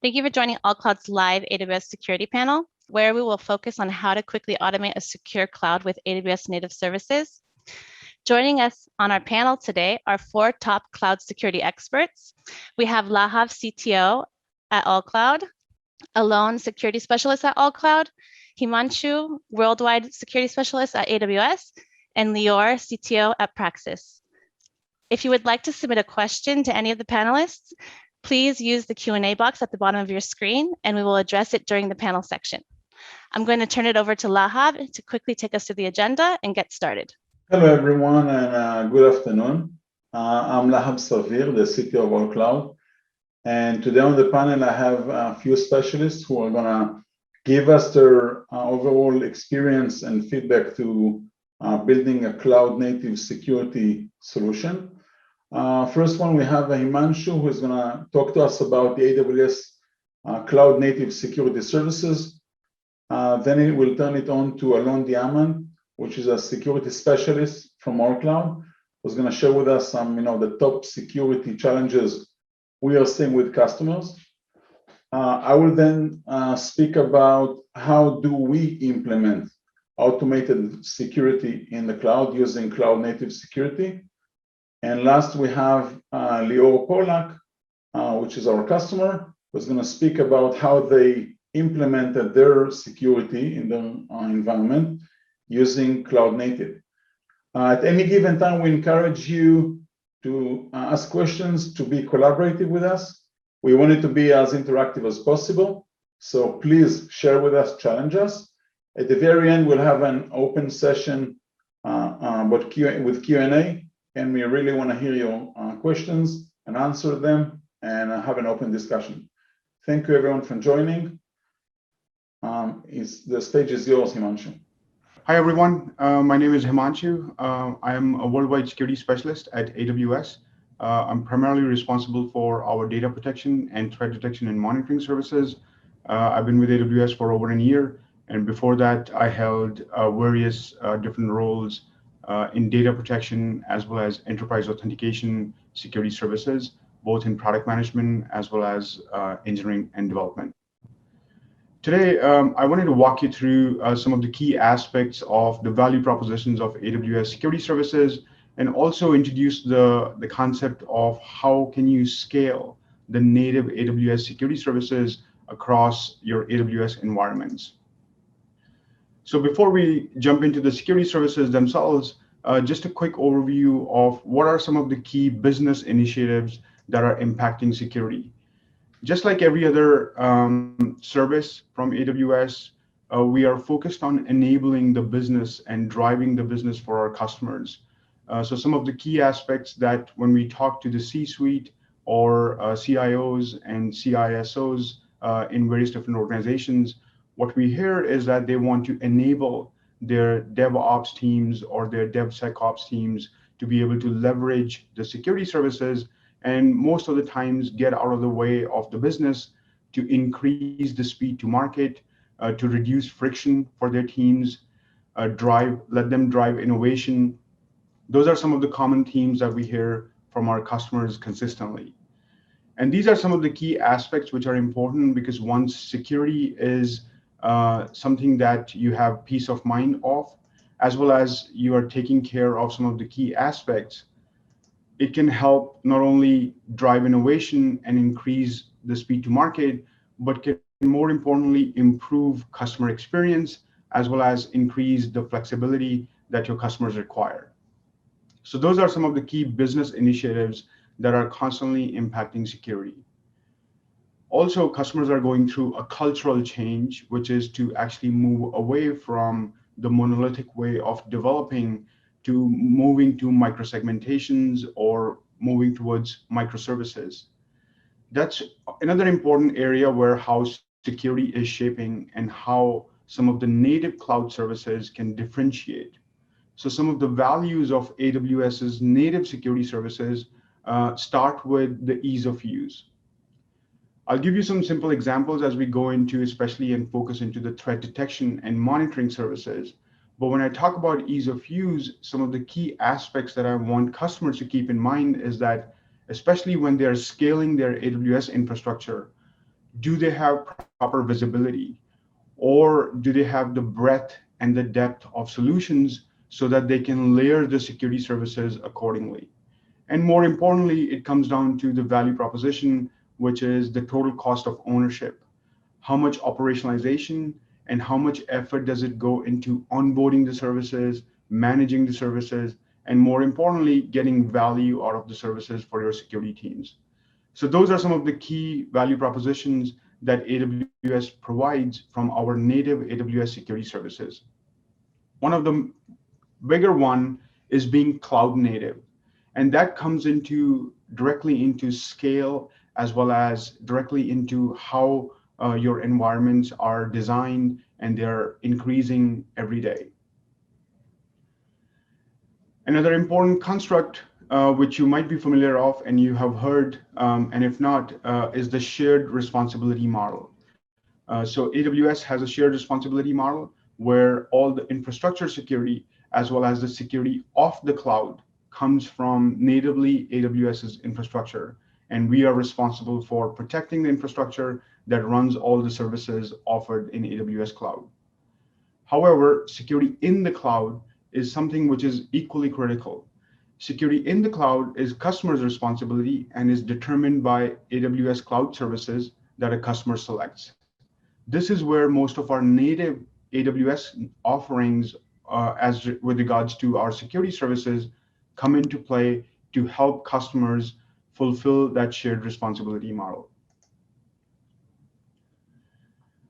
Thank you for joining AllCloud's live AWS security panel, where we will focus on how to quickly automate a secure cloud with AWS native services. Joining us on our panel today are 4 top cloud security experts. We have Lahav, CTO at AllCloud, Alon, security specialist at AllCloud, Himanshu, worldwide security specialist at AWS, and Lior, CTO at Praxis. If you would like to submit a question to any of the panelists, please use the Q&A box at the bottom of your screen, and we will address it during the panel section. I'm going to turn it over to Lahav to quickly take us through the agenda and get started. Hello, everyone, and good afternoon. I'm Lahav Savir, the CTO of AllCloud. And today on the panel, I have a few specialists who are going to give us their overall experience and feedback to building a cloud-native security solution. First one, we have Himanshu, who is going to talk to us about the AWS cloud-native security services. Then we'll turn it on to Alon Diamond, which is a security specialist from AllCloud, who's going to share with us some, the top security challenges we are seeing with customers. I will then speak about how do we implement automated security in the cloud using cloud-native security. And last, we have Lior Polak, which is our customer, who's going to speak about how they implemented their security in their environment using cloud native. At any given time, we encourage you to ask questions, to be collaborative with us. We want it to be as interactive as possible. So please share with us, challenge us. At the very end, we'll have an open session with Q&A, and we really want to hear your questions and answer them and have an open discussion. Thank you, everyone, for joining. The stage is yours, Himanshu. Hi, everyone. My name is Himanshu. I am a worldwide security specialist at AWS. I'm primarily responsible for our data protection and threat detection and monitoring services. I've been with AWS for over a year. And before that, I held various different roles in data protection as well as enterprise authentication security services, both in product management as well as engineering and development. Today, I wanted to walk you through some of the key aspects of the value propositions of AWS security services, and also introduce the concept of how can you scale the native AWS security services across your AWS environments. So before we jump into the security services themselves, just a quick overview of what are some of the key business initiatives that are impacting security. Just like every other service from AWS, we are focused on enabling the business and driving the business for our customers. So some of the key aspects that when we talk to the C-suite or CIOs and CISOs in various different organizations, what we hear is that they want to enable their DevOps teams or their DevSecOps teams to be able to leverage the security services, and most of the times get out of the way of the business to increase the speed to market, to reduce friction for their teams, let them drive innovation. Those are some of the common themes that we hear from our customers consistently. And these are some of the key aspects which are important, because once security is something that you have peace of mind of, as well as you are taking care of some of the key aspects, it can help not only drive innovation and increase the speed to market, but can more importantly improve customer experience, as well as increase the flexibility that your customers require. So those are some of the key business initiatives that are constantly impacting security. Also, customers are going through a cultural change, which is to actually move away from the monolithic way of developing to moving to microsegmentations or moving towards microservices. That's another important area where how security is shaping and how some of the native cloud services can differentiate. So some of the values of AWS's native security services start with the ease of use. I'll give you some simple examples as we go into, especially and focus into the threat detection and monitoring services. But when I talk about ease of use, some of the key aspects that I want customers to keep in mind is that, especially when they're scaling their AWS infrastructure, do they have proper visibility, or do they have the breadth and the depth of solutions so that they can layer the security services accordingly? And more importantly, it comes down to the value proposition, which is the total cost of ownership. How much operationalization and how much effort does it go into onboarding the services, managing the services, and more importantly, getting value out of the services for your security teams. So those are some of the key value propositions that AWS provides from our native AWS security services. One of the bigger one is being cloud native. And that comes directly into scale, as well as directly into how your environments are designed, and they're increasing every day. Another important construct, which you might be familiar of and you have heard, and if not, is the shared responsibility model. So AWS has a shared responsibility model where all the infrastructure security, as well as the security of the cloud, comes from natively AWS's infrastructure. And we are responsible for protecting the infrastructure that runs all the services offered in AWS cloud. However, security in the cloud is something which is equally critical. Security in the cloud is customer's responsibility and is determined by AWS cloud services that a customer selects. This is where most of our native AWS offerings, with regards to our security services, come into play to help customers fulfill that shared responsibility model.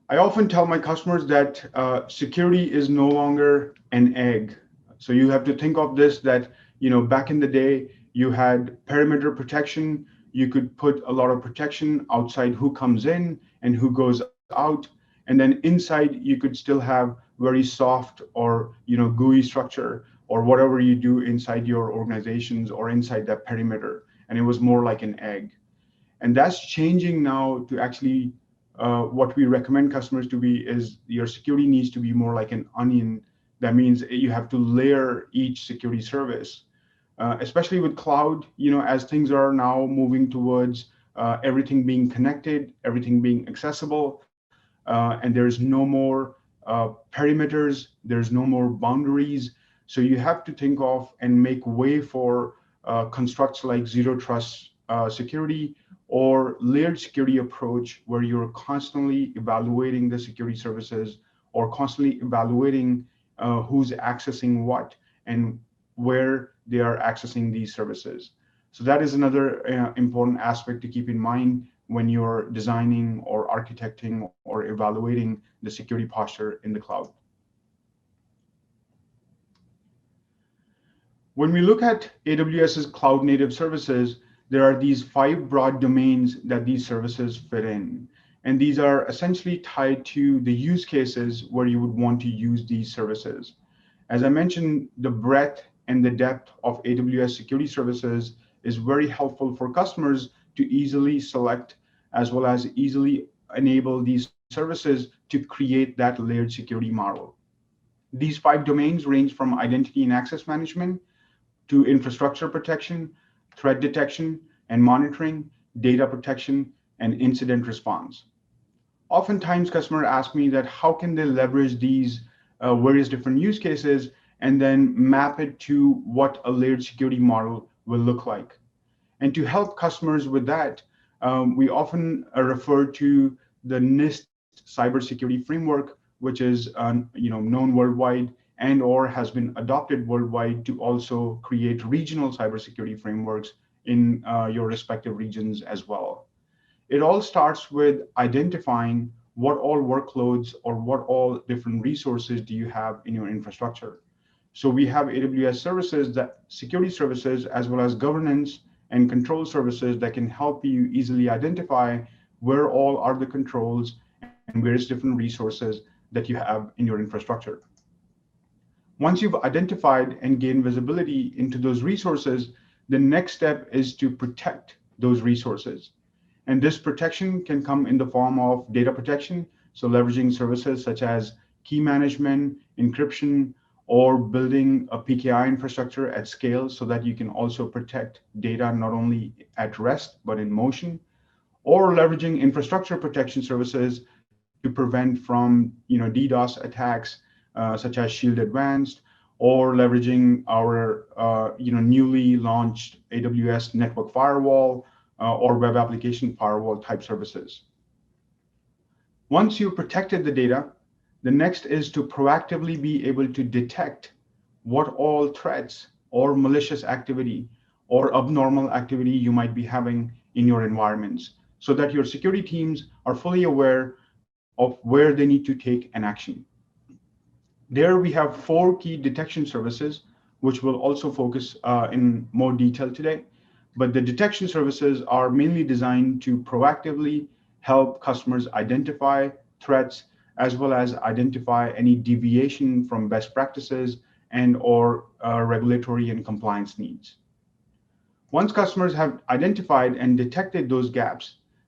I often tell my customers that security is no longer an egg. So you have to think of this that, back in the day, you had perimeter protection. You could put a lot of protection outside who comes in and who goes out. And then inside, you could still have very soft or GUI structure or whatever you do inside your organizations or inside that perimeter. And it was more like an egg. And that's changing now to actually what we recommend customers to be is your security needs to be more like an onion. That means you have to layer each security service, especially with cloud, as things are now moving towards everything being connected, everything being accessible, and there's no more perimeters, there's no more boundaries. So you have to think of and make way for constructs like zero trust security or layered security approach, where you're constantly evaluating the security services or constantly evaluating who's accessing what and where they are accessing these services. So that is another important aspect to keep in mind when you're designing or architecting or evaluating the security posture in the cloud. When we look at AWS's cloud native services, there are these 5 broad domains that these services fit in. And these are essentially tied to the use cases where you would want to use these services. As I mentioned, the breadth and the depth of AWS security services is very helpful for customers to easily select as well as easily enable these services to create that layered security model. These 5 domains range from identity and access management to infrastructure protection, threat detection and monitoring, data protection, and incident response. Oftentimes, customers ask me that how can they leverage these various different use cases and then map it to what a layered security model will look like. And to help customers with that, we often refer to the Nist cybersecurity framework, which is known worldwide and or has been adopted worldwide to also create regional cybersecurity frameworks in your respective regions as well. It all starts with identifying what all workloads or what all different resources do you have in your infrastructure. So we have AWS services, that security services, as well as governance and control services that can help you easily identify where all are the controls and various different resources that you have in your infrastructure. Once you've identified and gained visibility into those resources, the next step is to protect those resources. And this protection can come in the form of data protection, so leveraging services such as key management, encryption, or building a PKI infrastructure at scale so that you can also protect data not only at rest, but in motion. or leveraging infrastructure protection services to prevent from DDoS attacks, such as Shield Advanced, or leveraging our newly launched AWS Network Firewall or Web Application Firewall type services. Once you've protected the data, the next is to proactively be able to detect what all threats or malicious activity or abnormal activity you might be having in your environments, so that your security teams are fully aware of where they need to take an action. There we have 4 key detection services, which we'll also focus in more detail today. But the detection services are mainly designed to proactively help customers identify threats, as well as identify any deviation from best practices and/or regulatory and compliance needs. Once customers have identified and detected those gaps,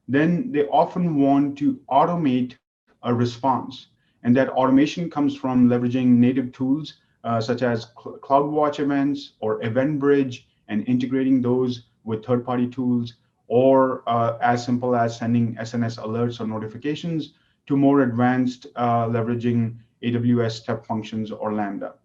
then they often want to automate a response. And that automation comes from leveraging native tools such as CloudWatch events or EventBridge, and integrating those with third-party tools, or as simple as sending SNS alerts or notifications, to more advanced leveraging AWS step functions or Lambda.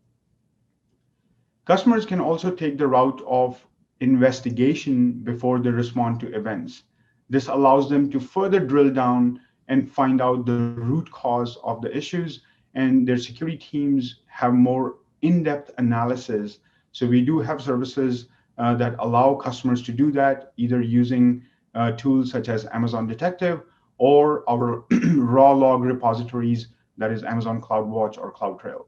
Customers can also take the route of investigation before they respond to events. This allows them to further drill down and find out the root cause of the issues, and their security teams have more in-depth analysis. So we do have services that allow customers to do that, either using tools such as Amazon Detective or our raw log repositories, that is Amazon CloudWatch or CloudTrail.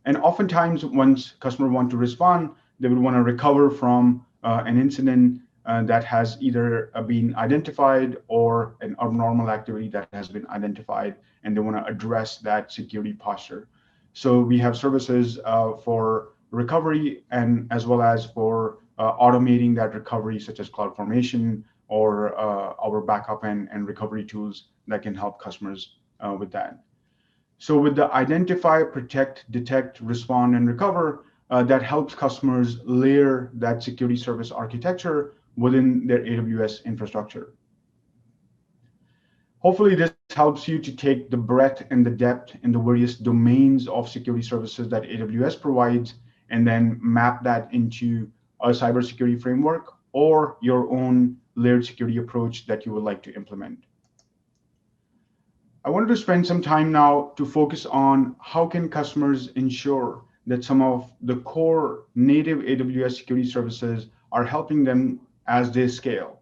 And oftentimes, once customers want to respond, they would want to recover from an incident that has either been identified or an abnormal activity that has been identified, and they want to address that security posture. So we have services for recovery, and as well as for automating that recovery, such as CloudFormation or our backup and recovery tools that can help customers with that. So with the identify, protect, detect, respond, and recover, that helps customers layer that security service architecture within their AWS infrastructure. Hopefully this helps you to take the breadth and the depth in the various domains of security services that AWS provides, and then map that into a cybersecurity framework or your own layered security approach that you would like to implement. I wanted to spend some time now to focus on how can customers ensure that some of the core native AWS security services are helping them as they scale.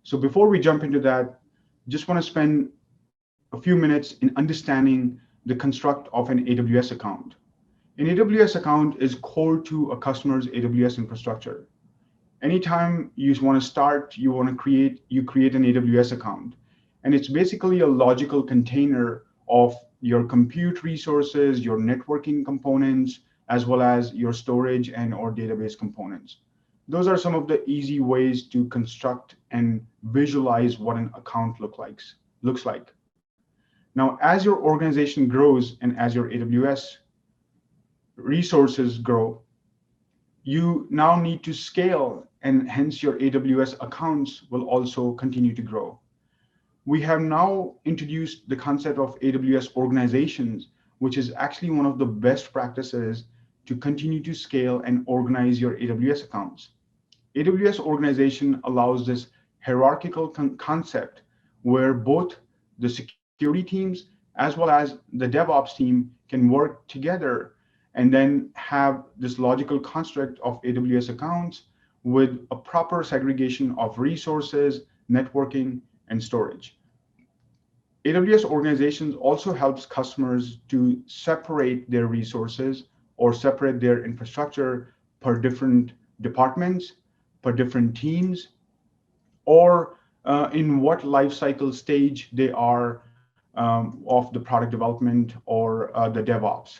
So before we jump into that, just want to spend a few minutes in understanding the construct of an AWS account. An AWS account is core to a customer's AWS infrastructure. Anytime you want to start, you create an AWS account. And it's basically a logical container of your compute resources, your networking components, as well as your storage and or database components. Those are some of the easy ways to construct and visualize what an account looks like. Now, as your organization grows and as your AWS resources grow, you now need to scale, and hence your AWS accounts will also continue to grow. We have now introduced the concept of AWS Organizations, which is actually one of the best practices to continue to scale and organize your AWS accounts. AWS Organization allows this hierarchical concept where both the security teams as well as the DevOps team can work together and then have this logical construct of AWS accounts with a proper segregation of resources, networking, and storage. AWS Organizations also helps customers to separate their resources or separate their infrastructure per different departments, per different teams, or in what lifecycle stage they are of the product development or the DevOps.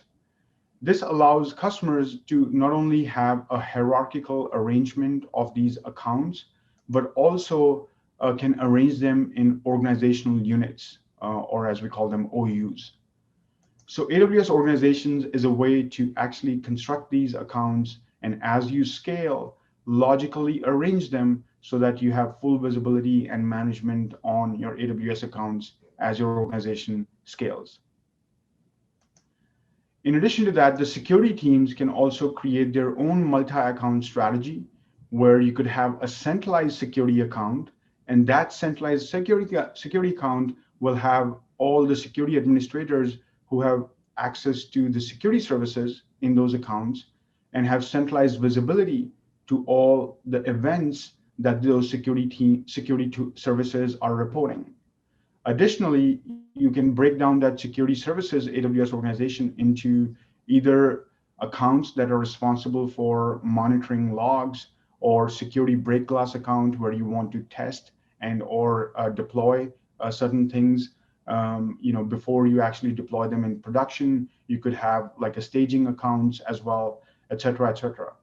This allows customers to not only have a hierarchical arrangement of these accounts, but also can arrange them in organizational units, or as we call them, OUs. So AWS Organizations is a way to actually construct these accounts, and as you scale, logically arrange them so that you have full visibility and management on your AWS accounts as your organization scales. In addition to that, the security teams can also create their own multi-account strategy where you could have a centralized security account, and that centralized security account will have all the security administrators who have access to the security services in those accounts and have centralized visibility to all the events that those security services are reporting. Additionally, you can break down that security services AWS organization into either accounts that are responsible for monitoring logs, or security break glass account where you want to test and or deploy certain things before you actually deploy them in production. You could have like a staging accounts as well, et cetera, et cetera.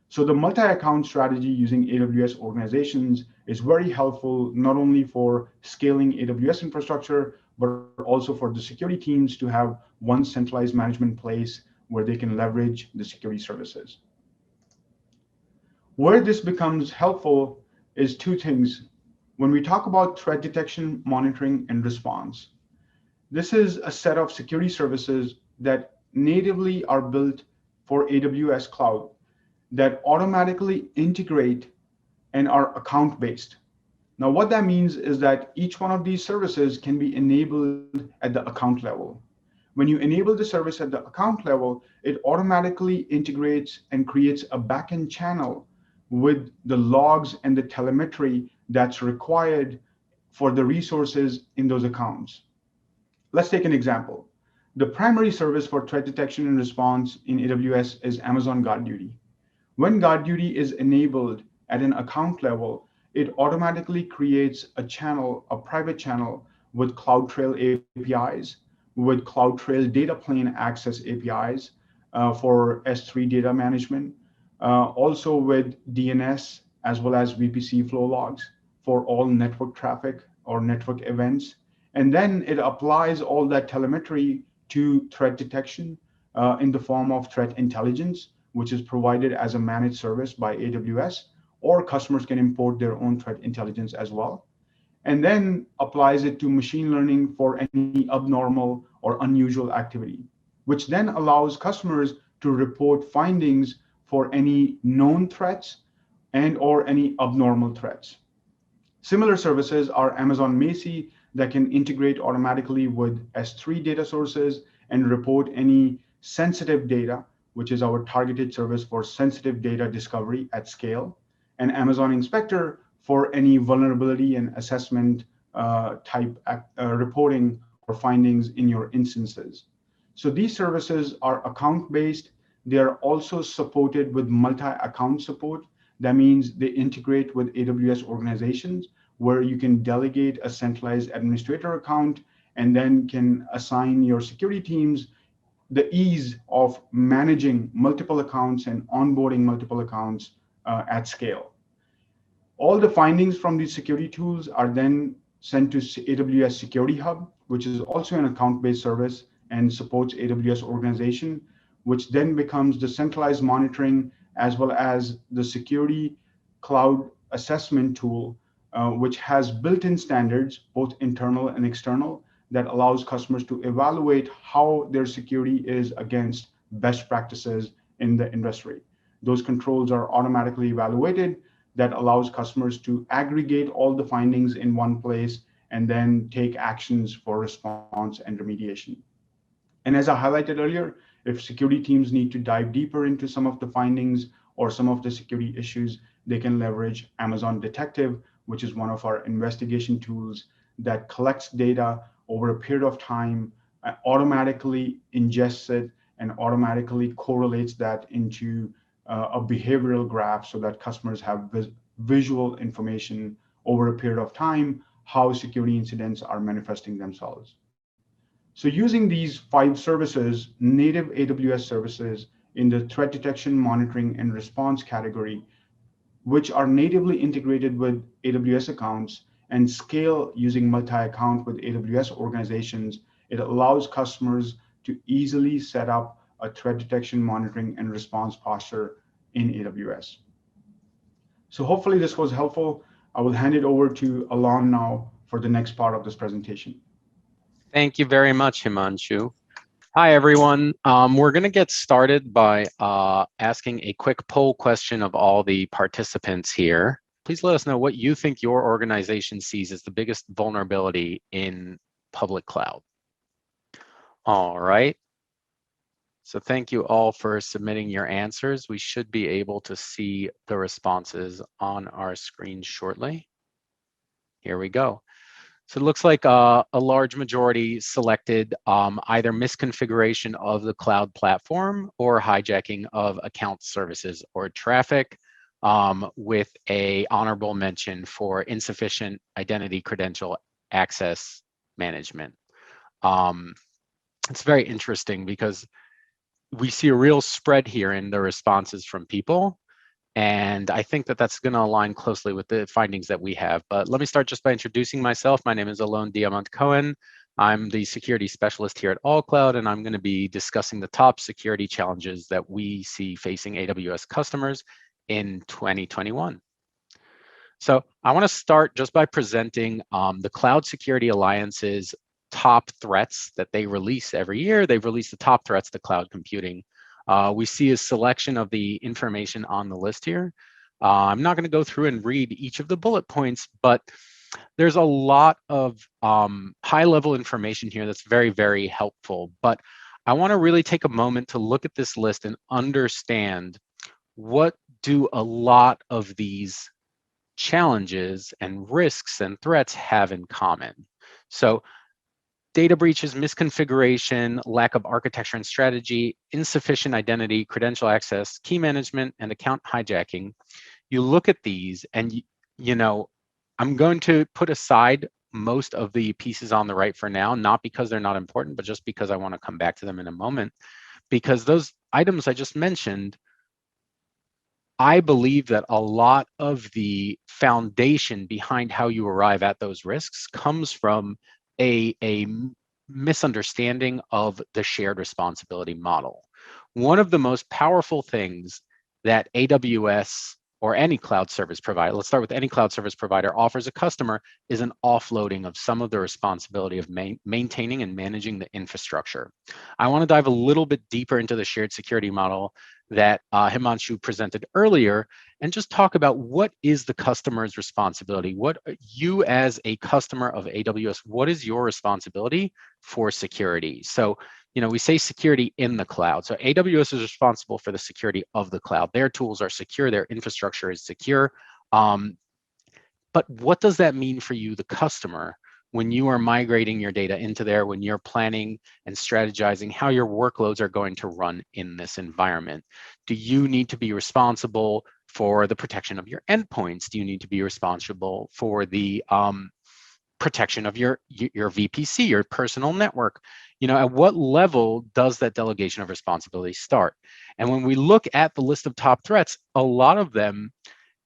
So the multi-account strategy using AWS organizations is very helpful, not only for scaling AWS infrastructure, but also for the security teams to have one centralized management place where they can leverage the security services. Where this becomes helpful is two things. When we talk about threat detection, monitoring, and response, this is a set of security services that natively are built for AWS Cloud that automatically integrate and are account-based. Now, what that means is that each one of these services can be enabled at the account level. When you enable the service at the account level, it automatically integrates and creates a backend channel with the logs and the telemetry that's required for the resources in those accounts. Let's take an example. The primary service for threat detection and response in AWS is Amazon Guard Duty. When Guard Duty is enabled at an account level, it automatically creates a channel, a private channel with CloudTrail APIs, with CloudTrail data plane access APIs for S3 data management, also with DNS as well as VPC flow logs for all network traffic or network events. And then it applies all that telemetry to threat detection in the form of threat intelligence, which is provided as a managed service by AWS, or customers can import their own threat intelligence as well, and then applies it to machine learning for any abnormal or unusual activity, which then allows customers to report findings for any known threats and or any abnormal threats. Similar services are Amazon Macie that can integrate automatically with S3 data sources and report any sensitive data, which is our targeted service for sensitive data discovery at scale, and Amazon Inspector for any vulnerability and assessment type reporting or findings in your instances. So these services are account-based. They are also supported with multi-account support. That means they integrate with AWS organizations where you can delegate a centralized administrator account and then can assign your security teams the ease of managing multiple accounts and onboarding multiple accounts at scale. All the findings from these security tools are then sent to AWS Security Hub, which is also an account-based service and supports AWS organization, which then becomes the centralized monitoring as well as the security cloud assessment tool, which has built-in standards, both internal and external, that allows customers to evaluate how their security is against best practices in the industry. Those controls are automatically evaluated. That allows customers to aggregate all the findings in one place and then take actions for response and remediation. And as I highlighted earlier, if security teams need to dive deeper into some of the findings or some of the security issues, they can leverage Amazon Detective, which is one of our investigation tools that collects data over a period of time, automatically ingests it, and automatically correlates that into a behavioral graph so that customers have visual information over a period of time, how security incidents are manifesting themselves. So using these 5 services, native AWS services in the threat detection, monitoring, and response category, which are natively integrated with AWS accounts and scale using multi-account with AWS organizations, it allows customers to easily set up a threat detection, monitoring, and response posture in AWS. So hopefully this was helpful. I will hand it over to Alon now for the next part of this presentation. Thank you very much, Himanshu. Hi, everyone. We're going to get started by asking a quick poll question of all the participants here. Please let us know what you think your organization sees as the biggest vulnerability in public cloud. All right. So thank you all for submitting your answers. We should be able to see the responses on our screen shortly. Here we go. So it looks like a large majority selected either misconfiguration of the cloud platform or hijacking of account services or traffic, with a honorable mention for insufficient identity credential access management. It's very interesting because we see a real spread here in the responses from people. And I think that that's going to align closely with the findings that we have. But let me start just by introducing myself. My name is Alon Diamant-Cohen. I'm the security specialist here at AllCloud, and I'm going to be discussing the top security challenges that we see facing AWS customers in 2021. So I want to start just by presenting the Cloud Security Alliance's top threats that they release every year. They've released the top threats to cloud computing. We see a selection of the information on the list here. I'm not going to go through and read each of the bullet points, but there's a lot of high-level information here that's very, very helpful. But I want to really take a moment to look at this list and understand what do a lot of these challenges and risks and threats have in common. So data breaches, misconfiguration, lack of architecture and strategy, insufficient identity, credential access, key management, and account hijacking. You look at these and, you know, I'm going to put aside most of the pieces on the right for now, not because they're not important, but just because I want to come back to them in a moment, because those items I just mentioned, I believe that a lot of the foundation behind how you arrive at those risks comes from a misunderstanding of the shared responsibility model. One of the most powerful things that AWS or any cloud service provider, let's start with any cloud service provider, offers a customer is an offloading of some of the responsibility of maintaining and managing the infrastructure. I want to dive a little bit deeper into the shared security model that Himanshu presented earlier, and just talk about what is the customer's responsibility. What you as a customer of AWS, what is your responsibility for security? So, you know, we say security in the cloud. So AWS is responsible for the security of the cloud. Their tools are secure, their infrastructure is secure. But what does that mean for you, the customer, when you are migrating your data into there, when you're planning and strategizing how your workloads are going to run in this environment? Do you need to be responsible for the protection of your endpoints? Do you need to be responsible for the protection of your VPC, your personal network? You know, at what level does that delegation of responsibility start? And when we look at the list of top threats, a lot of them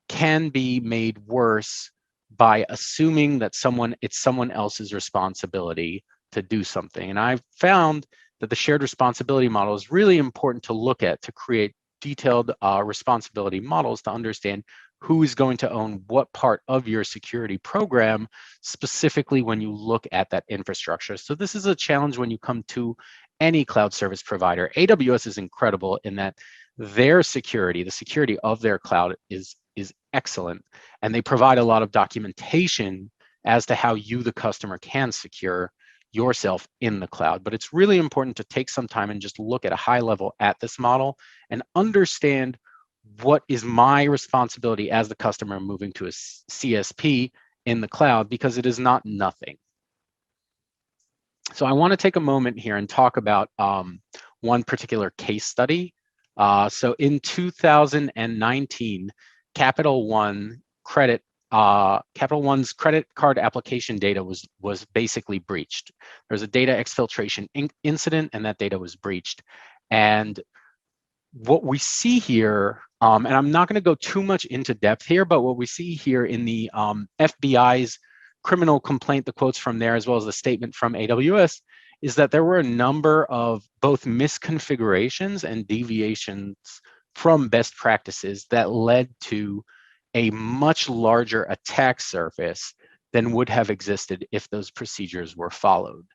can be made worse by assuming that it's someone else's responsibility to do something. And I've found that the shared responsibility model is really important to look at, to create detailed responsibility models to understand who is going to own what part of your security program, specifically when you look at that infrastructure. So this is a challenge when you come to any cloud service provider. AWS is incredible in that their security, the security of their cloud is excellent. And they provide a lot of documentation as to how you, the customer, can secure yourself in the cloud. But it's really important to take some time and just look at a high level at this model and understand what is my responsibility as the customer moving to a CSP in the cloud, because it is not nothing. So I want to take a moment here and talk about one particular case study. So in 2019, Capital One's credit card application data was basically breached. There was a data exfiltration incident, and that data was breached. And what we see here, and I'm not going to go too much into depth here, but what we see here in the FBI's criminal complaint, the quotes from there, as well as the statement from AWS, is that there were a number of both misconfigurations and deviations from best practices that led to a much larger attack surface than would have existed if those procedures were followed.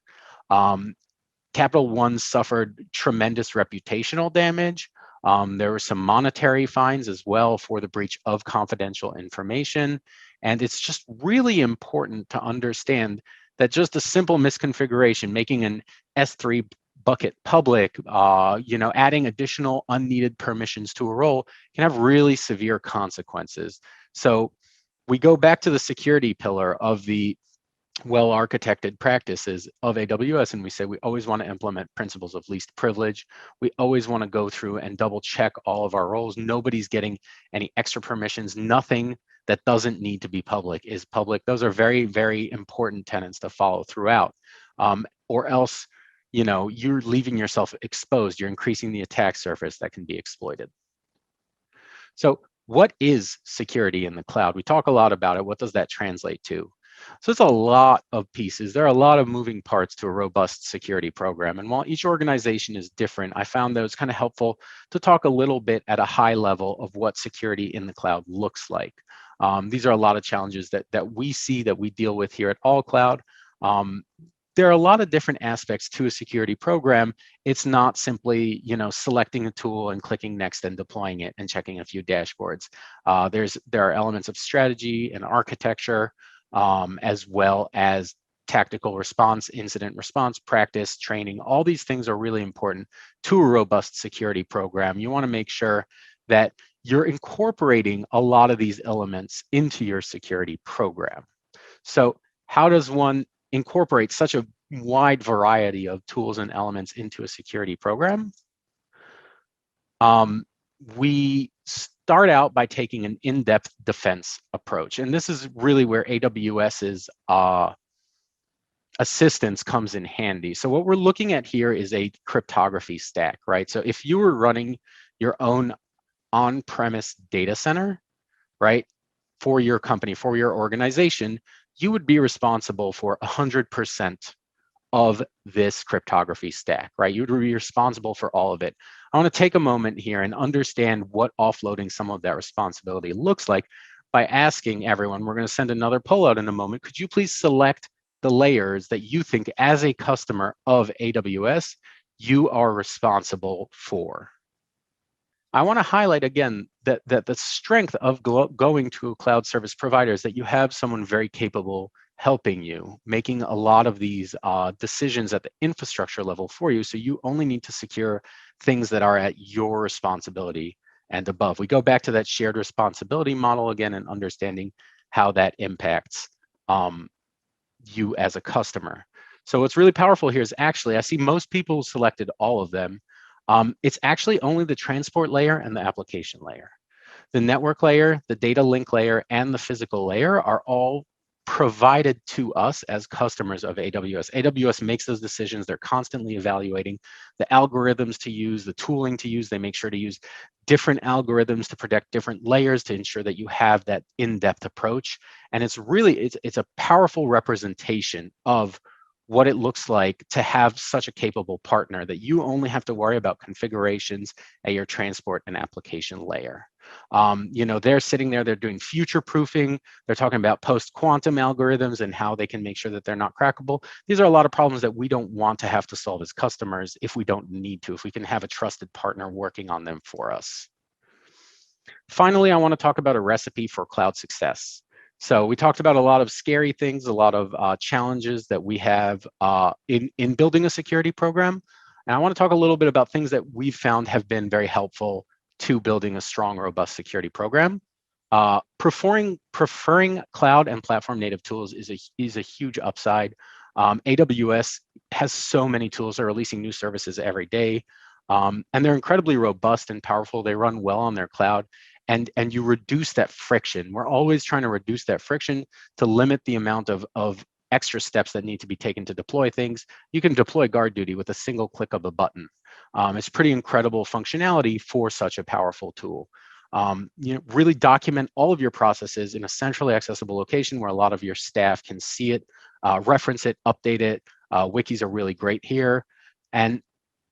Capital One suffered tremendous reputational damage. There were some monetary fines as well for the breach of confidential information. And it's just really important to understand that just a simple misconfiguration, making an S3 bucket public, adding additional unneeded permissions to a role can have really severe consequences. So we go back to the security pillar of the well-architected practices of AWS, and we say we always want to implement principles of least privilege. We always want to go through and double check all of our roles. Nobody's getting any extra permissions. Nothing that doesn't need to be public is public. Those are very, very important tenets to follow throughout, or else you're leaving yourself exposed. You're increasing the attack surface that can be exploited. So what is security in the cloud? We talk a lot about it. What does that translate to? So it's a lot of pieces. There are a lot of moving parts to a robust security program. And while each organization is different, I found that it was kind of helpful to talk a little bit at a high level of what security in the cloud looks like. These are a lot of challenges that we see, that we deal with here at AllCloud. There are a lot of different aspects to a security program. It's not simply, selecting a tool and clicking next and deploying it and checking a few dashboards. There are elements of strategy and architecture, as well as tactical response, incident response, practice, training. All these things are really important to a robust security program. You want to make sure that you're incorporating a lot of these elements into your security program. So how does one incorporate such a wide variety of tools and elements into a security program? We start out by taking an in-depth defense approach. And this is really where AWS's assistance comes in handy. So what we're looking at here is a cryptography stack, right? So if you were running your own on-premise data center, right, for your company, for your organization, you would be responsible for 100% of this cryptography stack, right? You would be responsible for all of it. I want to take a moment here and understand what offloading some of that responsibility looks like by asking everyone, we're going to send another poll out in a moment, could you please select the layers that you think as a customer of AWS, you are responsible for? I want to highlight again that the strength of going to a cloud service provider is that you have someone very capable helping you, making a lot of these decisions at the infrastructure level for you. So you only need to secure things that are at your responsibility and above. We go back to that shared responsibility model again and understanding how that impacts you as a customer. So what's really powerful here is actually, I see most people selected all of them. It's actually only the transport layer and the application layer. The network layer, the data link layer, and the physical layer are all provided to us as customers of AWS. AWS makes those decisions. They're constantly evaluating the algorithms to use, the tooling to use. They make sure to use different algorithms to protect different layers to ensure that you have that in-depth approach. And it's really, it's a powerful representation of what it looks like to have such a capable partner that you only have to worry about configurations at your transport and application layer. They're sitting there, they're doing future proofing. They're talking about post-quantum algorithms and how they can make sure that they're not crackable. These are a lot of problems that we don't want to have to solve as customers if we don't need to, if we can have a trusted partner working on them for us. Finally, I want to talk about a recipe for cloud success. So we talked about a lot of scary things, a lot of challenges that we have in building a security program. And I want to talk a little bit about things that we've found have been very helpful to building a strong, robust security program. Preferring cloud and platform native tools is a huge upside. AWS has so many tools. They're releasing new services every day. And they're incredibly robust and powerful. They run well on their cloud. And you reduce that friction. We're always trying to reduce that friction to limit the amount of extra steps that need to be taken to deploy things. You can deploy guard duty with a single click of a button. It's pretty incredible functionality for such a powerful tool. Really document all of your processes in a centrally accessible location where a lot of your staff can see it, reference it, update it. Wikis are really great here. And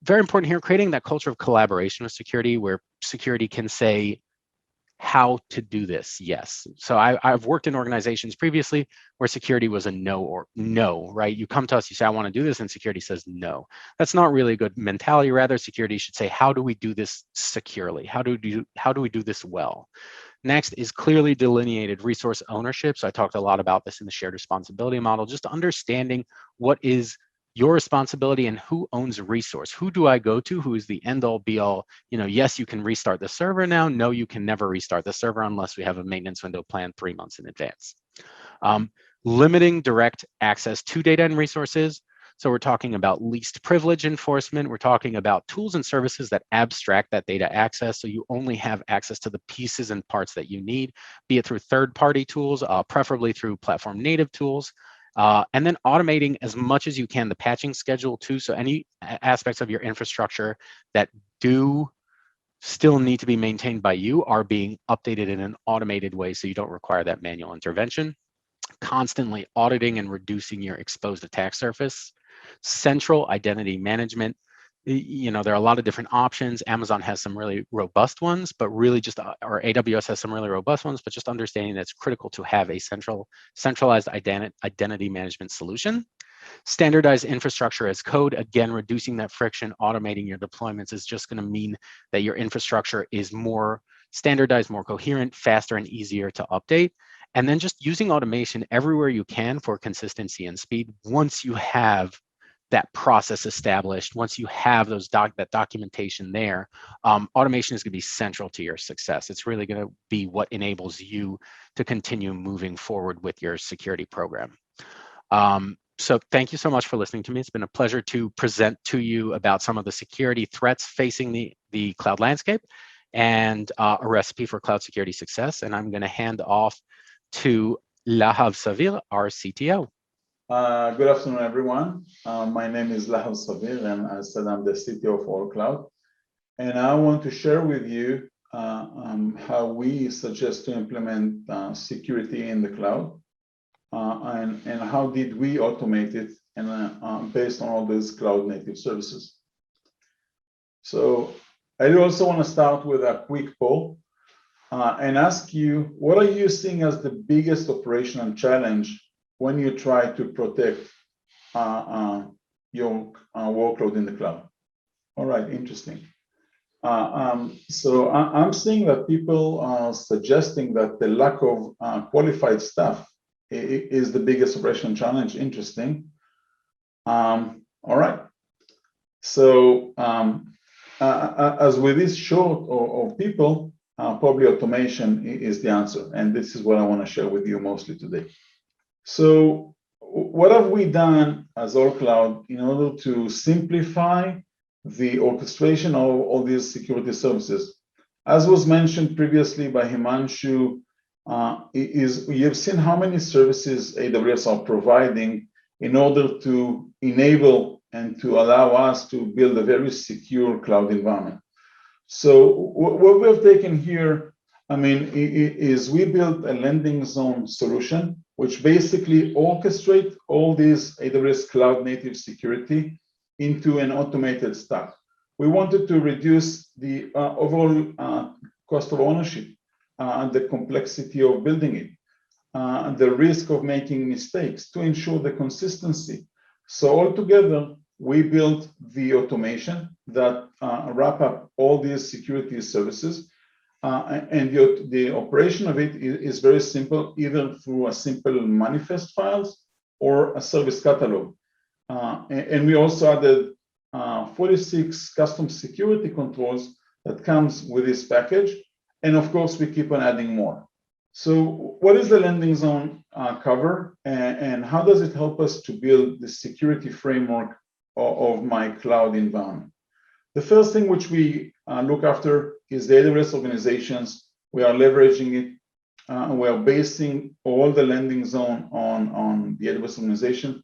very important here, creating that culture of collaboration with security where security can say, how to do this? Yes. So I've worked in organizations previously where security was a no or no, right? You come to us, you say, I want to do this, and security says no. That's not really a good mentality. Rather, security should say, how do we do this securely? How do we do this well? Next is clearly delineated resource ownership. So I talked a lot about this in the shared responsibility model, just understanding what is your responsibility and who owns a resource. Who do I go to? Who is the end all be all? Yes, you can restart the server now. No, you can never restart the server unless we have a maintenance window planned 3 months in advance. Limiting direct access to data and resources. So we're talking about least privilege enforcement. We're talking about tools and services that abstract that data access. So you only have access to the pieces and parts that you need, be it through third-party tools, preferably through platform native tools. And then automating as much as you can the patching schedule too. So any aspects of your infrastructure that do still need to be maintained by you are being updated in an automated way so you don't require that manual intervention. Constantly auditing and reducing your exposed attack surface. Central identity management. There are a lot of different options. Amazon has some really robust ones, but really or AWS has some really robust ones, but just understanding that it's critical to have a centralized identity management solution. Standardized infrastructure as code, again, reducing that friction, automating your deployments is just going to mean that your infrastructure is more standardized, more coherent, faster, and easier to update. And then just using automation everywhere you can for consistency and speed. Once you have that process established, once you have that documentation there, automation is going to be central to your success. It's really going to be what enables you to continue moving forward with your security program. So thank you so much for listening to me. It's been a pleasure to present to you about some of the security threats facing the cloud landscape and a recipe for cloud security success. And I'm going to hand off to Lahav Savir, our CTO. Good afternoon, everyone. My name is Lahav Savir, and I said I'm the CTO of AllCloud. And I want to share with you how we suggest to implement security in the cloud, and how did we automate it, and based on all these cloud native services. So I do also want to start with a quick poll and ask you, what are you seeing as the biggest operational challenge when you try to protect your workload in the cloud? All right, interesting. So I'm seeing that people are suggesting that the lack of qualified staff is the biggest operational challenge. Interesting. All right. So as with this short of people, probably automation is the answer. And this is what I want to share with you mostly today. So what have we done as AllCloud in order to simplify the orchestration of all these security services? As was mentioned previously by Himanshu, you've seen how many services AWS are providing in order to enable and to allow us to build a very secure cloud environment. So what we've taken here, is we built a landing zone solution, which basically orchestrates all these AWS cloud native security into an automated stack. We wanted to reduce the overall cost of ownership and the complexity of building it, and the risk of making mistakes to ensure the consistency. So altogether, we built the automation that wrap up all these security services. And the operation of it is very simple, either through a simple manifest files or a service catalog. And we also added 46 custom security controls that comes with this package. And of course, we keep on adding more. So what is the landing zone cover, and how does it help us to build the security framework of my cloud environment? The first thing which we look after is the AWS organizations. We are leveraging it. We are basing all the landing zone on the AWS organization,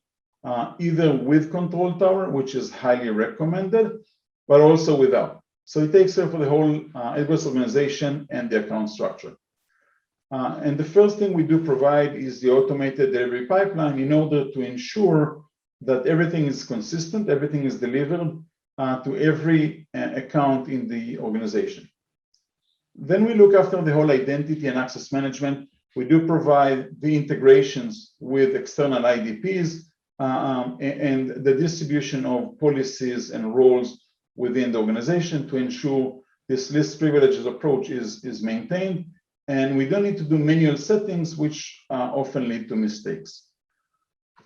either with Control Tower, which is highly recommended, but also without. So it takes care for the whole AWS organization and the account structure. And the first thing we do provide is the automated delivery pipeline in order to ensure that everything is consistent, everything is delivered to every account in the organization. Then we look after the whole identity and access management. We do provide the integrations with external IDPs and the distribution of policies and roles within the organization to ensure this least privileges approach is maintained. And we don't need to do manual settings, which often lead to mistakes.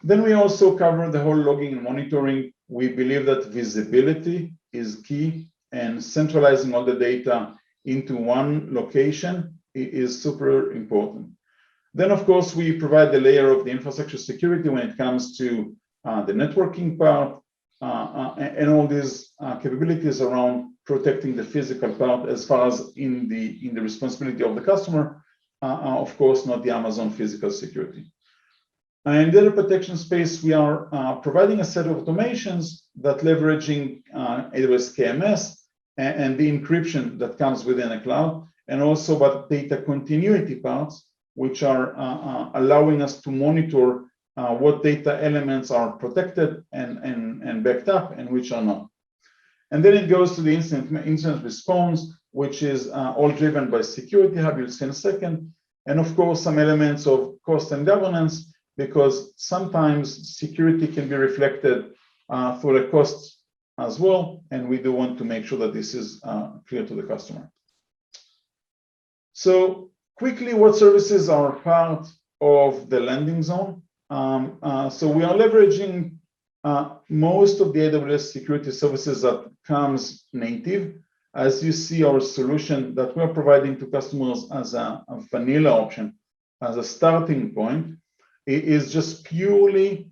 Then we also cover the whole logging and monitoring. We believe that visibility is key, and centralizing all the data into one location is super important. Then, of course, we provide the layer of the infrastructure security when it comes to the networking part and all these capabilities around protecting the physical part as far as in the responsibility of the customer, of course, not the Amazon physical security. In data protection space, we are providing a set of automations that leveraging AWS KMS and the encryption that comes within a cloud, and also about data continuity parts, which are allowing us to monitor what data elements are protected and backed up and which are not. And then it goes to the incident response, which is all driven by Security Hub. You'll see in a second. And of course, some elements of cost and governance, because sometimes security can be reflected through the costs as well. And we do want to make sure that this is clear to the customer. So quickly, what services are part of the landing zone? So we are leveraging most of the AWS security services that comes native. As you see, our solution that we're providing to customers as a vanilla option, as a starting point, it is just purely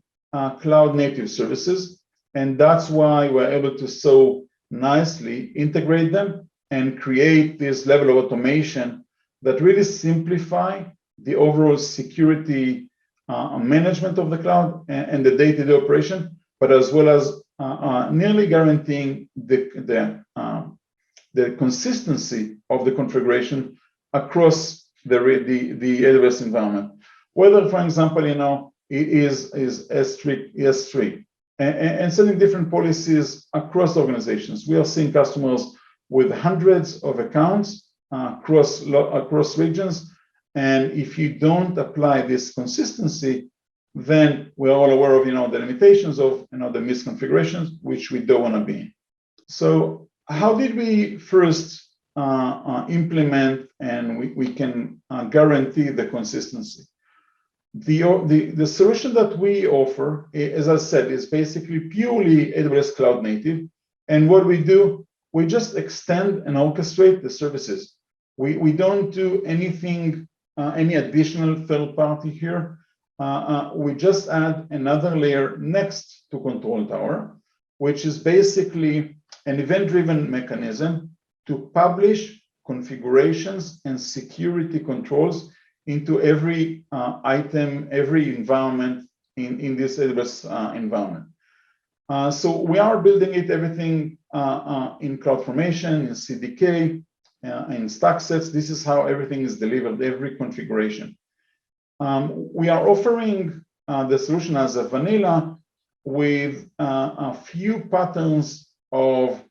cloud native services. And that's why we're able to so nicely integrate them and create this level of automation that really simplify the overall security management of the cloud and the day-to-day operation, but as well as nearly guaranteeing the consistency of the configuration across the AWS environment. Whether, for example, it is S3, and setting different policies across organizations. We are seeing customers with hundreds of accounts across regions. And if you don't apply this consistency, then we're all aware of the limitations of the misconfigurations, which we don't want to be in. So how did we first implement and we can guarantee the consistency? The solution that we offer, as I said, is basically purely AWS Cloud Native. And what we do, we just extend and orchestrate the services. We don't do anything, any additional third party here. We just add another layer next to Control Tower, which is basically an event-driven mechanism to publish configurations and security controls into every item, every environment in this AWS environment. So we are building everything in CloudFormation, in CDK, in stack sets. This is how everything is delivered, every configuration. We are offering the solution as a vanilla with a few patterns of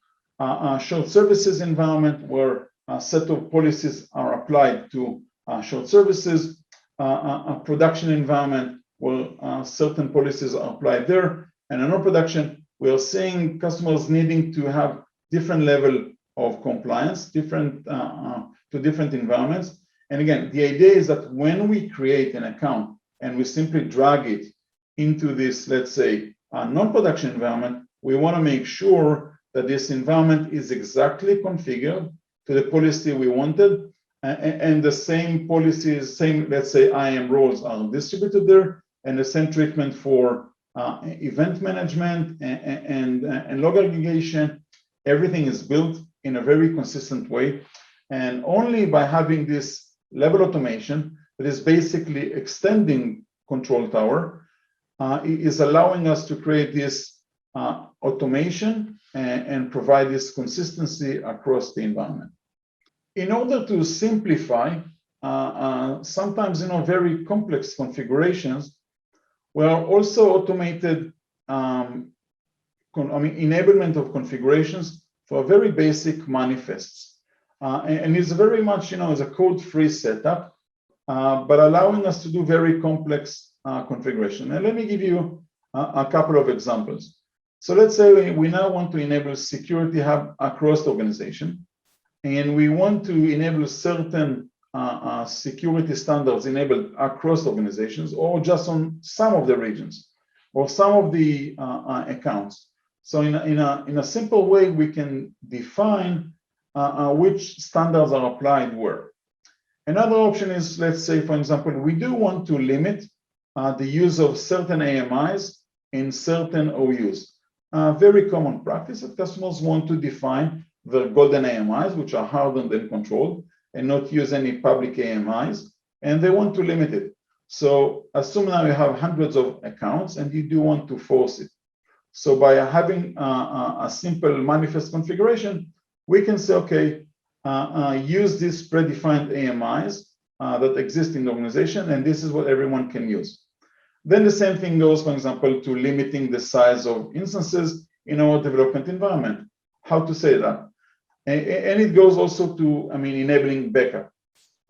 shared services environment where a set of policies are applied to shared services, a production environment where certain policies are applied there, and in our production, we are seeing customers needing to have different level of compliance, to different environments. And again, the idea is that when we create an account and we simply drag it into this, let's say, non-production environment, we want to make sure that this environment is exactly configured to the policy we wanted, and the same policies, let's say, IAM roles are distributed there, and the same treatment for event management and log aggregation. Everything is built in a very consistent way. And only by having this level automation that is basically extending Control Tower is allowing us to create this automation and provide this consistency across the environment. In order to simplify sometimes very complex configurations, we are also automated enablement of configurations for very basic manifests. and it's very much, it's a code-free setup, but allowing us to do very complex configuration. And let me give you a couple of examples. So let's say we now want to enable Security Hub across the organization, and we want to enable certain security standards enabled across organizations, or just on some of the regions, or some of the accounts. So in a simple way, we can define which standards are applied where. Another option is, let's say, for example, we do want to limit the use of certain AMIs in certain OUs. Very common practice that customers want to define the golden AMIs, which are hardened and controlled, and not use any public AMIs, and they want to limit it. So assume now you have hundreds of accounts and you do want to force it. So by having a simple manifest configuration, we can say, okay, use these predefined AMIs that exist in the organization, and this is what everyone can use. Then the same thing goes, for example, to limiting the size of instances in our development environment. How to say that? And it goes also to, enabling backup.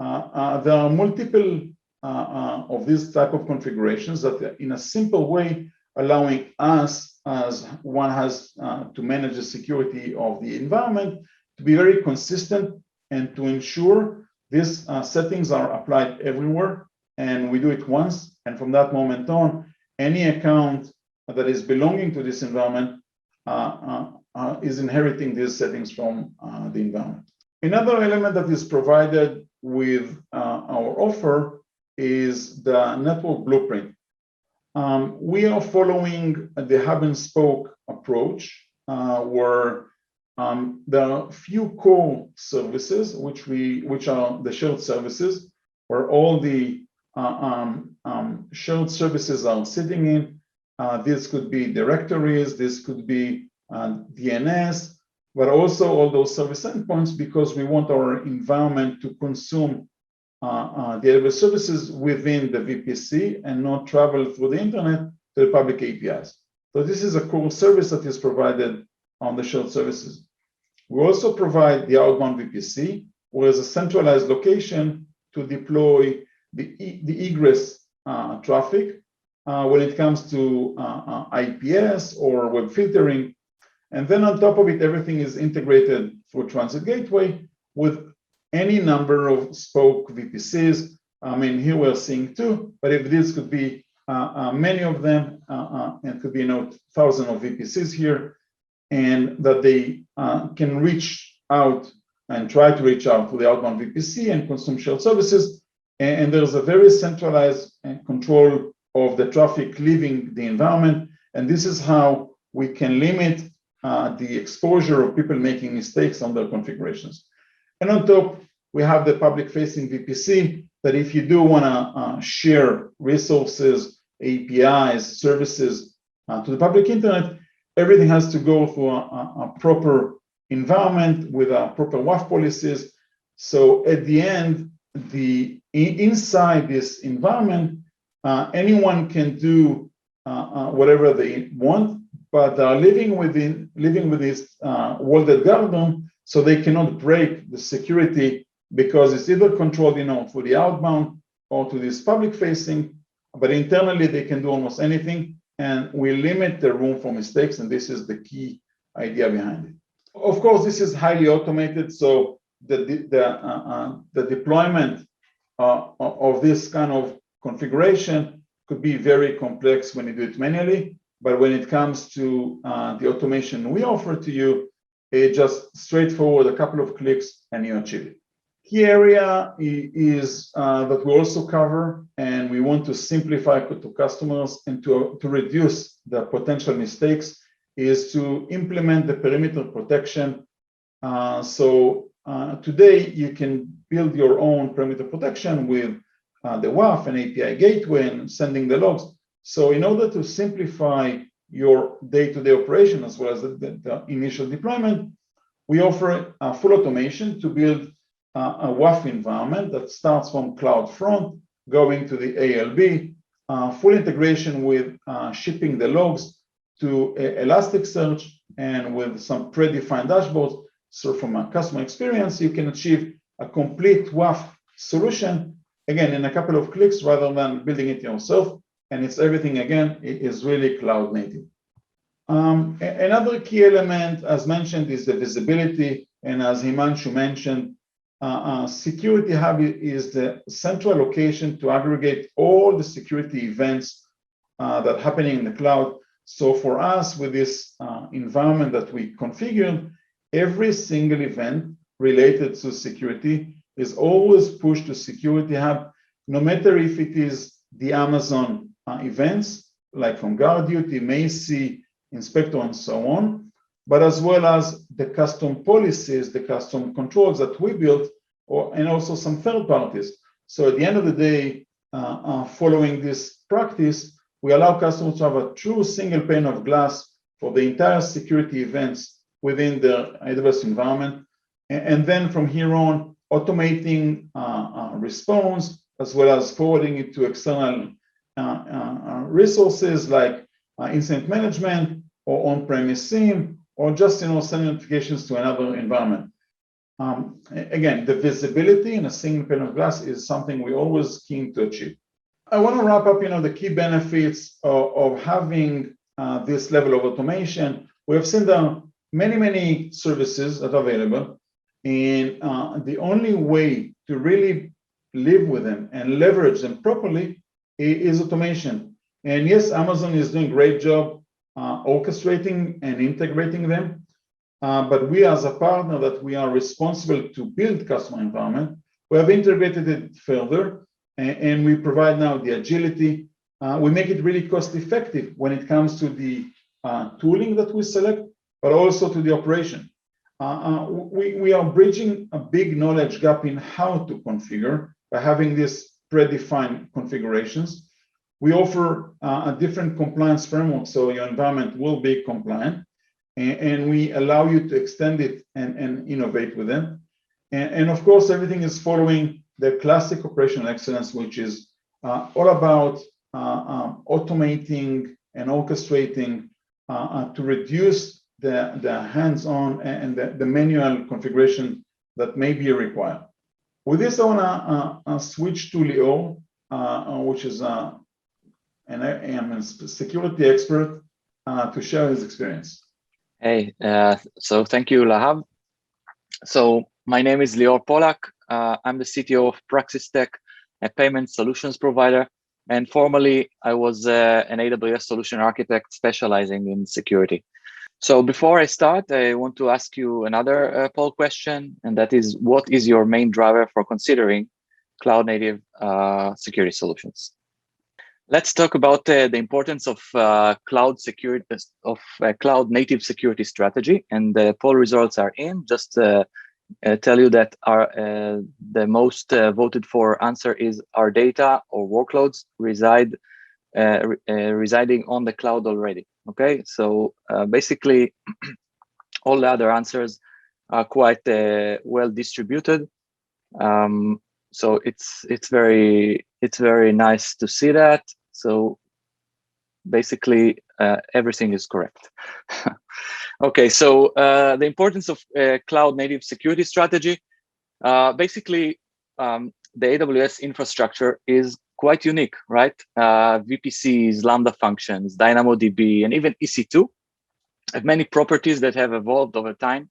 There are multiple of these type of configurations that in a simple way, allowing us, as one has to manage the security of the environment, to be very consistent and to ensure these settings are applied everywhere. And we do it once, and from that moment on, any account that is belonging to this environment is inheriting these settings from the environment. Another element that is provided with our offer is the network blueprint. We are following the hub and spoke approach, where there are few core services, which are the shared services, where all the shared services are sitting in. This could be directories, this could be DNS, but also all those service endpoints, because we want our environment to consume the AWS services within the VPC and not travel through the internet to the public APIs. So this is a core service that is provided on the shared services. We also provide the outbound VPC, where is a centralized location to deploy the egress traffic when it comes to IPS or web filtering. And then on top of it, everything is integrated through Transit Gateway with any number of spoke VPCs. Here we're seeing two, but if this could be many of them, and could be thousands of VPCs here, and that they can reach out and try to reach out to the outbound VPC and consume shared services. And there's a very centralized control of the traffic leaving the environment. And this is how we can limit the exposure of people making mistakes on their configurations. And on top, we have the public-facing VPC that if you do want to share resources, APIs, services to the public internet, everything has to go through a proper environment with proper WAF policies. So at the end, inside this environment, anyone can do whatever they want, but they are living with this walled garden, so they cannot break the security, because it's either controlled, through the outbound or to this public facing, but internally they can do almost anything, and we limit the room for mistakes, and this is the key idea behind it. Of course, this is highly automated, so the deployment of this kind of configuration could be very complex when you do it manually, but when it comes to the automation we offer to you, it's just straightforward, a couple of clicks, and you achieve it. Key area is that we also cover, and we want to simplify to customers and to reduce the potential mistakes, is to implement the perimeter protection. So today you can build your own perimeter protection with the WAF and API gateway and sending the logs. So in order to simplify your day-to-day operation as well as the initial deployment, we offer full automation to build a WAF environment that starts from CloudFront, going to the ALB, full integration with shipping the logs to Elasticsearch, and with some predefined dashboards. So from a customer experience, you can achieve a complete WAF solution, again, in a couple of clicks rather than building it yourself. And it's everything, again, it is really cloud native. Another key element, as mentioned, is the visibility. And as Himanshu mentioned, Security Hub is the central location to aggregate all the security events that are happening in the cloud. So for us, with this environment that we configured, every single event related to security is always pushed to Security Hub, no matter if it is the Amazon events, like from Guard Duty, Macy, Inspector, and so on, but as well as the custom policies, the custom controls that we built, and also some third parties. So at the end of the day, following this practice, we allow customers to have a true single pane of glass for the entire security events within the AWS environment. And then from here on, automating response, as well as forwarding it to external resources like incident management or on-premise SIEM, or just sending notifications to another environment. Again, the visibility in a single pane of glass is something we're always keen to achieve. I want to wrap up, the key benefits of having this level of automation. We have seen there are many, many services that are available, and the only way to really live with them and leverage them properly is automation. And yes, Amazon is doing a great job orchestrating and integrating them. But we, as a partner that we are responsible to build customer environment, we have integrated it further, and we provide now the agility. We make it really cost effective when it comes to the tooling that we select, but also to the operation. We are bridging a big knowledge gap in how to configure by having these predefined configurations. We offer a different compliance framework, so your environment will be compliant, and we allow you to extend it and innovate with them. And of course, everything is following the classic operational excellence, which is all about automating and orchestrating to reduce the hands-on and the manual configuration that may be required. With this, I want to switch to Leo, which is a security expert, to share his experience. Hey, so thank you, Lahav. So my name is Lior Polak. I'm the CTO of Praxis Tech, a payment solutions provider. And formerly, I was an AWS solution architect specializing in security. So before I start, I want to ask you another poll question, and that is, what is your main driver for considering cloud-native security solutions? Let's talk about the importance of cloud security, of cloud-native security strategy, and the poll results are in. Just tell you that the most voted for answer is our data or workloads residing on the cloud already. Okay, so basically all the other answers are quite well distributed. So it's very nice to see that. So basically everything is correct. Okay, so the importance of cloud-native security strategy. Basically, the AWS infrastructure is quite unique, right? VPCs, Lambda functions, DynamoDB, and even EC2 have many properties that have evolved over time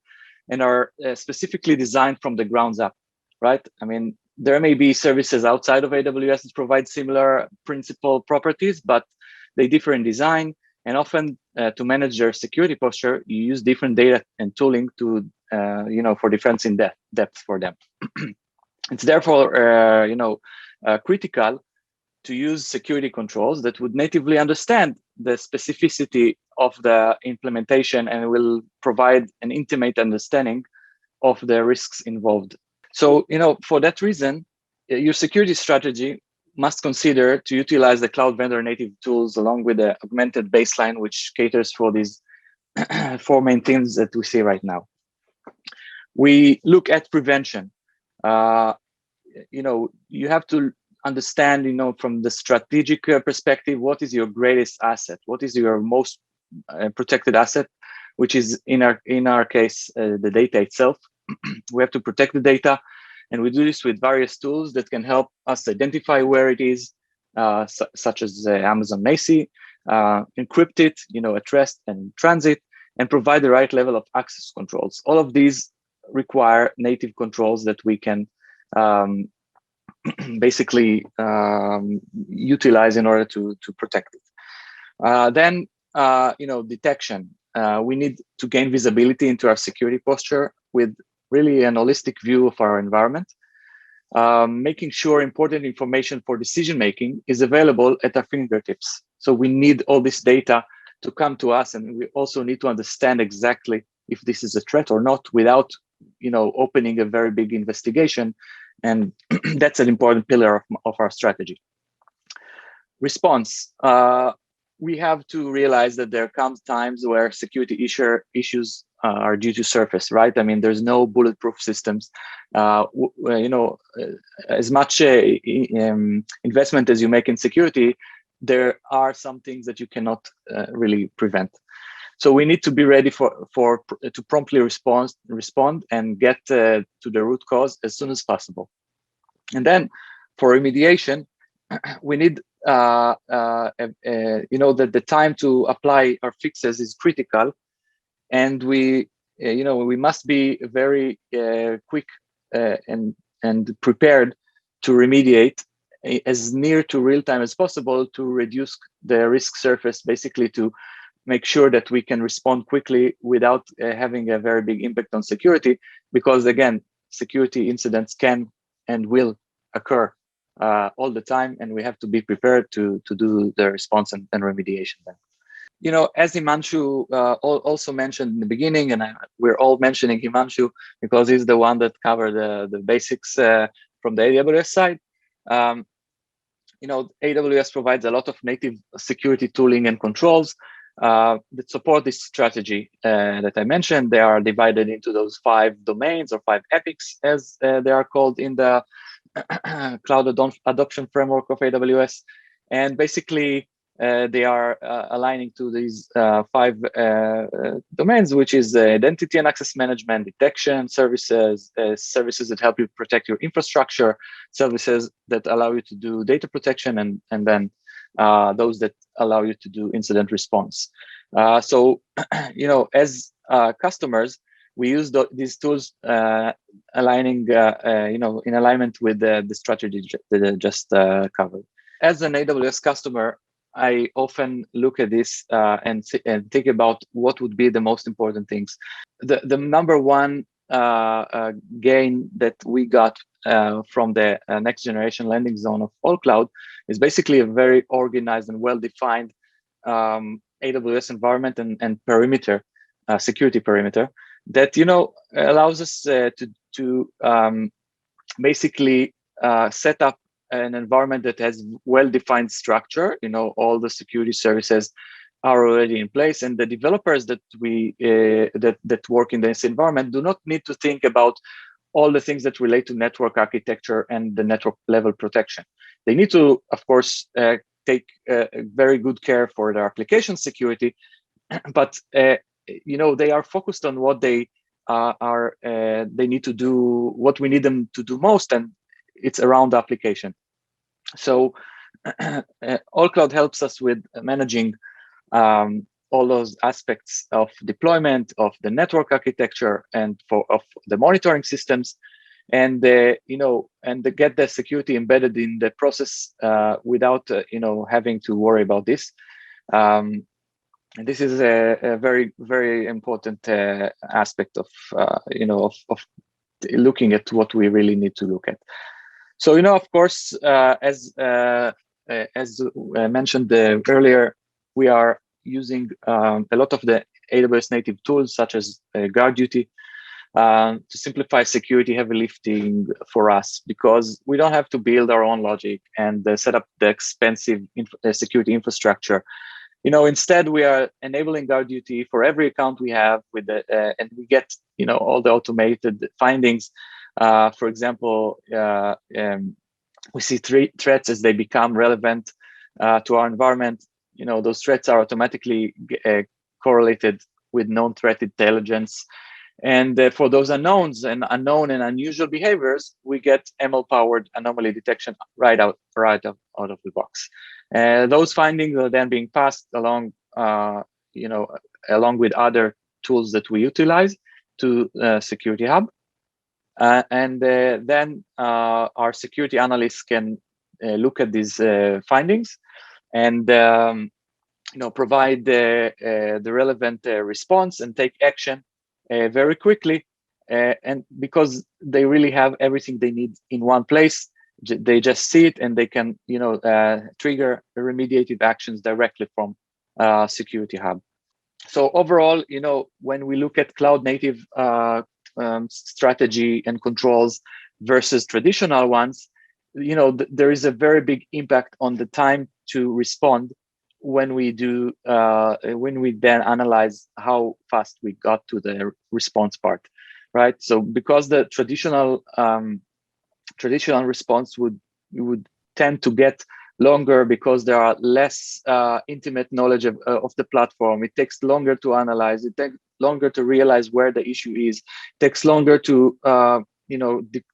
and are specifically designed from the ground up, right? I mean, there may be services outside of AWS that provide similar principal properties, but they differ in design, and often to manage their security posture, you use different data and tooling to, for defense in depth for them. It's therefore, critical to use security controls that would natively understand the specificity of the implementation and will provide an intimate understanding of the risks involved. So, for that reason, your security strategy must consider to utilize the cloud vendor native tools along with the augmented baseline, which caters for these four main things that we see right now. We look at prevention. You have to understand, from the strategic perspective, what is your greatest asset? What is your most protected asset? which is in our case the data itself. We have to protect the data, and we do this with various tools that can help us identify where it is, such as Amazon Macy, encrypt it, at rest and transit, and provide the right level of access controls. All of these require native controls that we can basically utilize in order to protect it. Then, detection. We need to gain visibility into our security posture with really an holistic view of our environment, making sure important information for decision-making is available at our fingertips. So we need all this data to come to us, and we also need to understand exactly if this is a threat or not without, opening a very big investigation. And that's an important pillar of our strategy. Response. We have to realize that there comes times where security issues are due to surface, right? I mean, there's no bulletproof systems. As much investment as you make in security, there are some things that you cannot really prevent. So we need to be ready to promptly respond and get to the root cause as soon as possible. And then for remediation, we need that the time to apply our fixes is critical, and we must be very quick and prepared to remediate as near to real time as possible to reduce the risk surface, basically to make sure that we can respond quickly without having a very big impact on security, because again, security incidents can and will occur all the time, and we have to be prepared to do the response and remediation then. As Himanshu also mentioned in the beginning, and we're all mentioning Himanshu because he's the one that covered the basics from the AWS side. AWS provides a lot of native security tooling and controls that support this strategy that I mentioned. They are divided into those 5 domains, or 5 epics, as they are called in the cloud adoption framework of AWS. And basically, they are aligning to these 5 domains, which is identity and access management, detection services, services that help you protect your infrastructure, services that allow you to do data protection, and then those that allow you to do incident response. So, as customers, we use these tools aligning, in alignment with the strategy that I just covered. As an AWS customer, I often look at this and think about what would be the most important things. The number one gain that we got from the next generation landing zone of AllCloud is basically a very organized and well-defined AWS environment and perimeter, security perimeter, that allows us to basically set up an environment that has well-defined structure. All the security services are already in place, and the developers that that work in this environment do not need to think about all the things that relate to network architecture and the network level protection. They need to, of course, take very good care for their application security, but they are focused on what they they need to do, what we need them to do most, and it's around the application. So AllCloud helps us with managing all those aspects of deployment, of the network architecture, and of the monitoring systems, and get the security embedded in the process without having to worry about this. And this is a very, very important aspect of of looking at what we really need to look at. So of course, as mentioned earlier, we are using a lot of the AWS native tools such as GuardDuty to simplify security heavy lifting for us, because we don't have to build our own logic and set up the expensive security infrastructure. Instead, we are enabling GuardDuty for every account we have and we get all the automated findings. For example, we see threats as they become relevant to our environment. Those threats are automatically correlated with known threat intelligence. And for those unknowns and unknown and unusual behaviors, we get ML-powered anomaly detection right out of the box. Those findings are then being passed along, along with other tools that we utilize to Security Hub. Then our security analysts can look at these findings and provide the relevant response and take action very quickly. And because they really have everything they need in one place, they just see it and they can trigger remediative actions directly from Security Hub. So overall, when we look at cloud native strategy and controls versus traditional ones, there is a very big impact on the time to respond when we then analyze how fast we got to the response part, right? So because the traditional response would tend to get longer because there are less intimate knowledge of the platform. It takes longer to analyze. It takes longer to realize where the issue is. It takes longer to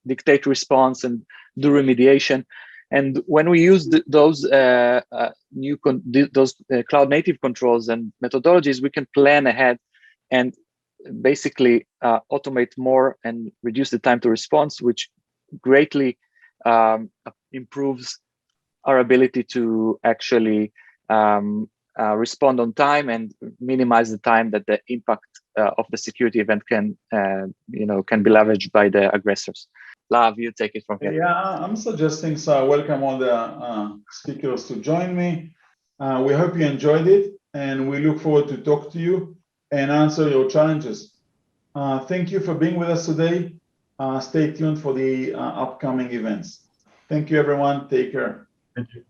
dictate response and do remediation. And when we use those cloud native controls and methodologies, we can plan ahead and basically automate more and reduce the time to response, which greatly improves our ability to actually respond on time and minimize the time that the impact of the security event can be leveraged by the aggressors. Lav, you take it from here. Yeah, I'm suggesting, so I welcome all the speakers to join me. We hope you enjoyed it, and we look forward to talk to you and answer your challenges. Thank you for being with us today. Stay tuned for the upcoming events. Thank you, everyone. Take care. Thank you.